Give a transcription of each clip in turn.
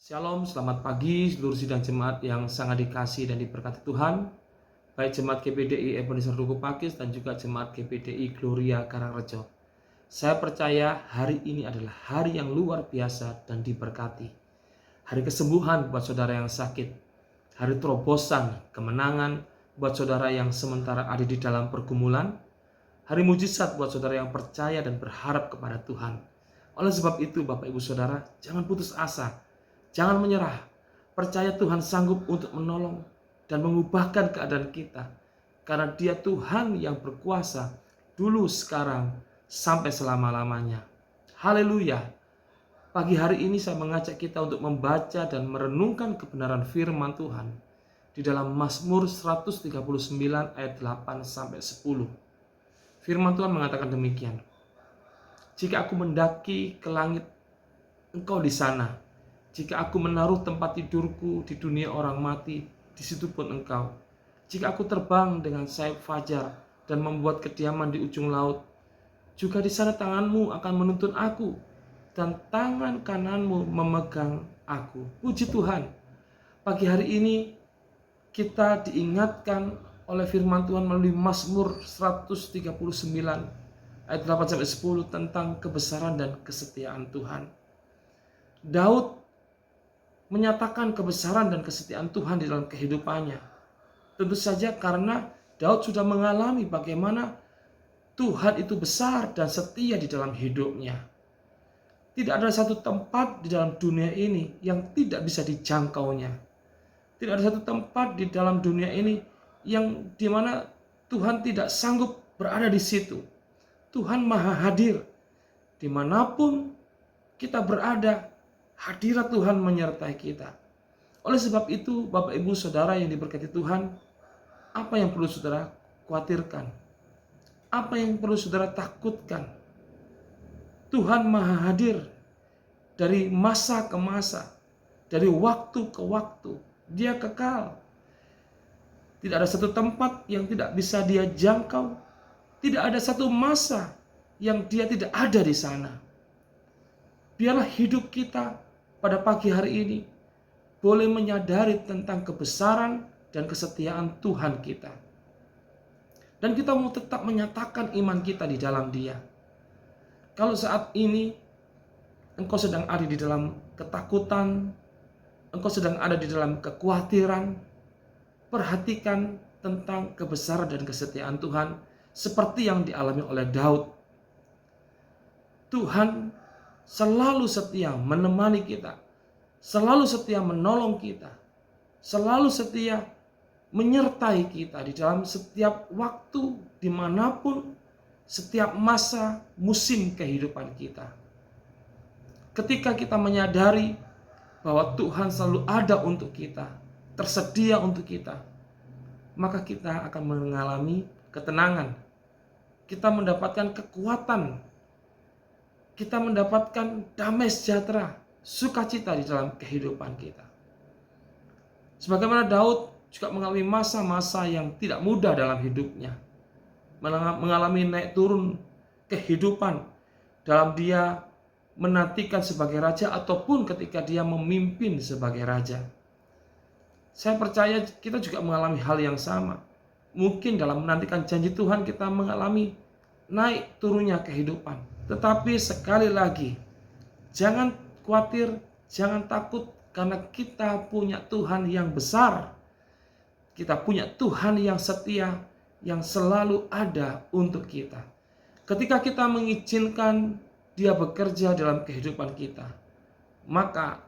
Shalom, selamat pagi seluruh sidang jemaat yang sangat dikasihi dan diberkati Tuhan. Baik jemaat GPDI Ebenezer Duku Pakis dan juga jemaat GPDI Gloria Karangrejo. Saya percaya hari ini adalah hari yang luar biasa dan diberkati. Hari kesembuhan buat saudara yang sakit. Hari terobosan, kemenangan buat saudara yang sementara ada di dalam pergumulan. Hari mujizat buat saudara yang percaya dan berharap kepada Tuhan. Oleh sebab itu Bapak Ibu Saudara, jangan putus asa. Jangan menyerah. Percaya Tuhan sanggup untuk menolong dan mengubahkan keadaan kita. Karena Dia Tuhan yang berkuasa dulu, sekarang, sampai selama-lamanya. Haleluya. Pagi hari ini saya mengajak kita untuk membaca dan merenungkan kebenaran firman Tuhan di dalam Mazmur 139 ayat 8 sampai 10. Firman Tuhan mengatakan demikian. Jika aku mendaki ke langit, Engkau di sana. Jika aku menaruh tempat tidurku di dunia orang mati, di situ pun Engkau. Jika aku terbang dengan sayap fajar dan membuat kediaman di ujung laut, juga di sana tanganmu akan menuntun aku, dan tangan kananmu memegang aku. Puji Tuhan, pagi hari ini kita diingatkan oleh firman Tuhan melalui Mazmur 139 ayat 8-10 tentang kebesaran dan kesetiaan Tuhan. Daud menyatakan kebesaran dan kesetiaan Tuhan di dalam kehidupannya. Tentu saja karena Daud sudah mengalami bagaimana Tuhan itu besar dan setia di dalam hidupnya. Tidak ada satu tempat di dalam dunia ini yang tidak bisa dijangkaunya. Tidak ada satu tempat di dalam dunia ini yang dimana Tuhan tidak sanggup berada di situ. Tuhan maha hadir. Dimanapun kita berada, hadirat Tuhan menyertai kita. Oleh sebab itu, Bapak Ibu Saudara yang diberkati Tuhan, apa yang perlu saudara khawatirkan? Apa yang perlu saudara takutkan? Tuhan maha hadir dari masa ke masa, dari waktu ke waktu. Dia kekal. Tidak ada satu tempat yang tidak bisa dia jangkau. Tidak ada satu masa yang dia tidak ada di sana. Biarlah hidup kita pada pagi hari ini boleh menyadari tentang kebesaran dan kesetiaan Tuhan kita. Dan kita mau tetap menyatakan iman kita di dalam Dia. Kalau saat ini engkau sedang ada di dalam ketakutan, engkau sedang ada di dalam kekhawatiran, perhatikan tentang kebesaran dan kesetiaan Tuhan seperti yang dialami oleh Daud. Tuhan selalu setia menemani kita, selalu setia menolong kita, selalu setia menyertai kita di dalam setiap waktu, dimanapun, setiap masa, musim kehidupan kita. Ketika kita menyadari bahwa Tuhan selalu ada untuk kita, tersedia untuk kita, maka kita akan mengalami ketenangan. Kita mendapatkan kekuatan. Kita mendapatkan damai sejahtera, sukacita di dalam kehidupan kita. Sebagaimana Daud juga mengalami masa-masa yang tidak mudah dalam hidupnya. Mengalami naik turun kehidupan dalam dia menantikan sebagai raja ataupun ketika dia memimpin sebagai raja. Saya percaya kita juga mengalami hal yang sama. Mungkin dalam menantikan janji Tuhan kita mengalami naik turunnya kehidupan. Tetapi sekali lagi, jangan khawatir, jangan takut, karena kita punya Tuhan yang besar. Kita punya Tuhan yang setia, yang selalu ada untuk kita. Ketika kita mengizinkan Dia bekerja dalam kehidupan kita, maka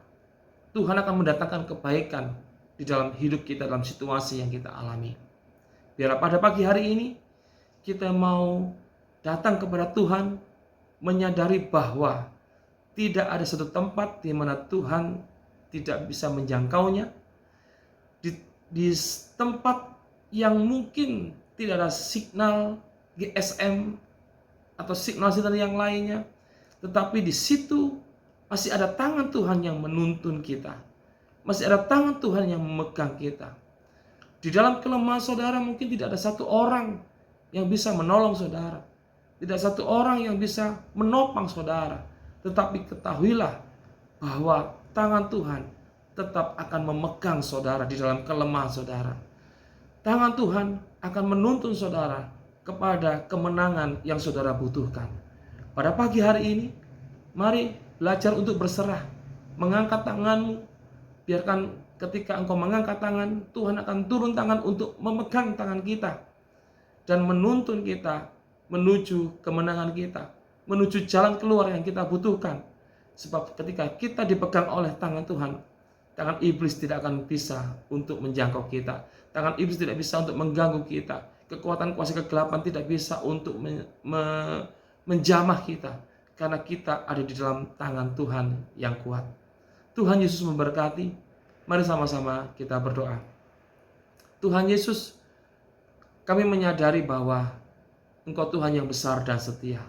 Tuhan akan mendatangkan kebaikan di dalam hidup kita, dalam situasi yang kita alami. Biar pada pagi hari ini, kita mau datang kepada Tuhan, menyadari bahwa tidak ada satu tempat di mana Tuhan tidak bisa menjangkaunya. Di tempat yang mungkin tidak ada signal GSM atau signal-signal yang lainnya, tetapi di situ masih ada tangan Tuhan yang menuntun kita. Masih ada tangan Tuhan yang memegang kita. Di dalam kelemahan saudara mungkin tidak ada satu orang yang bisa menolong saudara. Tidak satu orang yang bisa menopang saudara. Tetapi ketahuilah bahwa tangan Tuhan tetap akan memegang saudara di dalam kelemahan saudara. Tangan Tuhan akan menuntun saudara kepada kemenangan yang saudara butuhkan. Pada pagi hari ini, mari belajar untuk berserah, mengangkat tanganmu. Biarkan ketika engkau mengangkat tangan, Tuhan akan turun tangan untuk memegang tangan kita dan menuntun kita menuju kemenangan kita, menuju jalan keluar yang kita butuhkan. Sebab ketika kita dipegang oleh tangan Tuhan, tangan iblis tidak akan bisa untuk menjangkau kita. Tangan iblis tidak bisa untuk mengganggu kita. Kekuatan kuasa kegelapan tidak bisa untuk menjamah kita. Karena kita ada di dalam tangan Tuhan yang kuat. Tuhan Yesus memberkati. Mari sama-sama kita berdoa. Tuhan Yesus, kami menyadari bahwa Engkau Tuhan yang besar dan setia.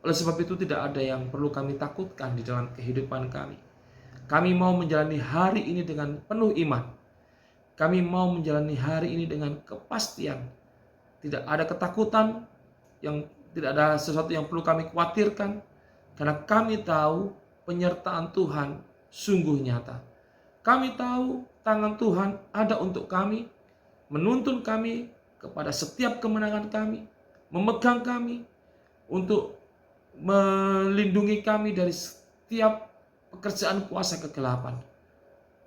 Oleh sebab itu tidak ada yang perlu kami takutkan di dalam kehidupan kami. Kami mau menjalani hari ini dengan penuh iman. Kami mau menjalani hari ini dengan kepastian. Tidak ada ketakutan, tidak ada sesuatu yang perlu kami khawatirkan. Karena kami tahu penyertaan Tuhan sungguh nyata. Kami tahu tangan Tuhan ada untuk kami, menuntun kami kepada setiap kemenangan kami, memegang kami untuk melindungi kami dari setiap pekerjaan kuasa kegelapan.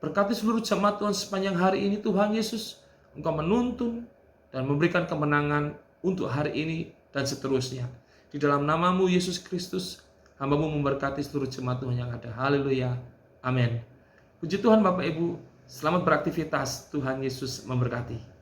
Berkati seluruh jemaat Tuhan sepanjang hari ini, Tuhan Yesus, Engkau menuntun dan memberikan kemenangan untuk hari ini dan seterusnya. Di dalam nama-Mu Yesus Kristus, hamba-Mu memberkati seluruh jemaat Tuhan yang ada. Haleluya. Amin. Puji Tuhan Bapak Ibu, selamat beraktivitas. Tuhan Yesus memberkati.